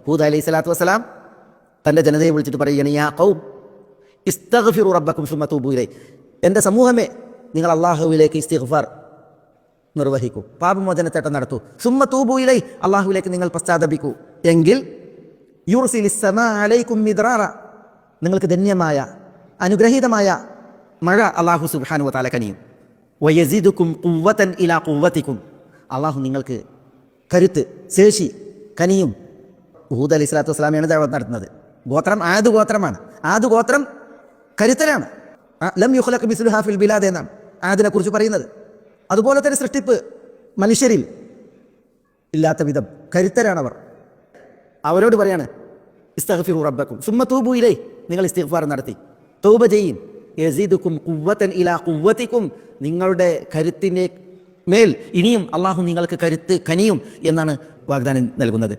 ഹൂദ് അലൈഹി സ്വലാത്തു വസ്സലാം തൻ്റെ ജനതയെ വിളിച്ചിട്ട് പറയുകയാണ്, യാ ഖൗം ഇസ്തഗ്ഫിറു റബ്ബക്കും സുമ്മ തൂബു ഇലൈഹി, എൻ്റെ സമൂഹമേ നിങ്ങൾ അള്ളാഹുവിലേക്ക് ഇസ്തിഗ്ഫാർ നിർവഹിക്കൂ, പാപമോചനത്തേട്ടം നടത്തൂ. സുമ്മ തൂബു ഇലൈഹി, അള്ളാഹുവിലേക്ക് നിങ്ങൾ പശ്ചാത്തപിക്കൂ. എങ്കിൽ യുർസിലിസ് സമാ അലൈക്കും മിദ്റാറ, നിങ്ങൾക്ക് ധന്യമായ അനുഗ്രഹീതമായ മഴ അള്ളാഹു സുബ്ഹാനഹു വ തആല കനിയും. വയസിദുക്കും ഖുവ്വതൻ ഇലാ ഖുവ്വതിക്കും, അള്ളാഹു നിങ്ങൾക്ക് കരുത്ത്, ശേഷി കനിയും. ഹൂദ് അലൈഹി സ്വലാത്തു വസ്സലാമയാണ് ദഅവത്ത് നടത്തുന്നത്. ഗോത്രം ആദ് ഗോത്രമാണ്. ആദ് ഗോത്രം കരുത്തരാണ്. ലം യുഖ്ലഖ് മിസ്ലുഹാ ഫിൽ ബിലാദ് എന്നാണ് ആദിനെ കുറിച്ച് പറയുന്നത്. അതുപോലെ തന്നെ സൃഷ്ടിപ്പ് മനുഷ്യരിൽ ഇല്ലാത്ത വിധം കരുത്തരാണവർ. അവരോട് പറയാണ്, ഇസ്തഗ്ഫിറു റബ്ബക്കും സുമ്മ തൂബു ഇലൈഹി, നിങ്ങൾ ഇസ്തിഗ്ഫാർ നടത്തി തൗബ ചെയ്യും. യസീദുക്കും ഖുവ്വതൻ ഇലാ ഖുവ്വതിക്കും, നിങ്ങളുടെ കരുത്തിൻ്റെ മേൽ ഇനിയും അള്ളാഹു നിങ്ങൾക്ക് കരുത്ത് കനിയും എന്നാണ് വാഗ്ദാനം നൽകുന്നത്.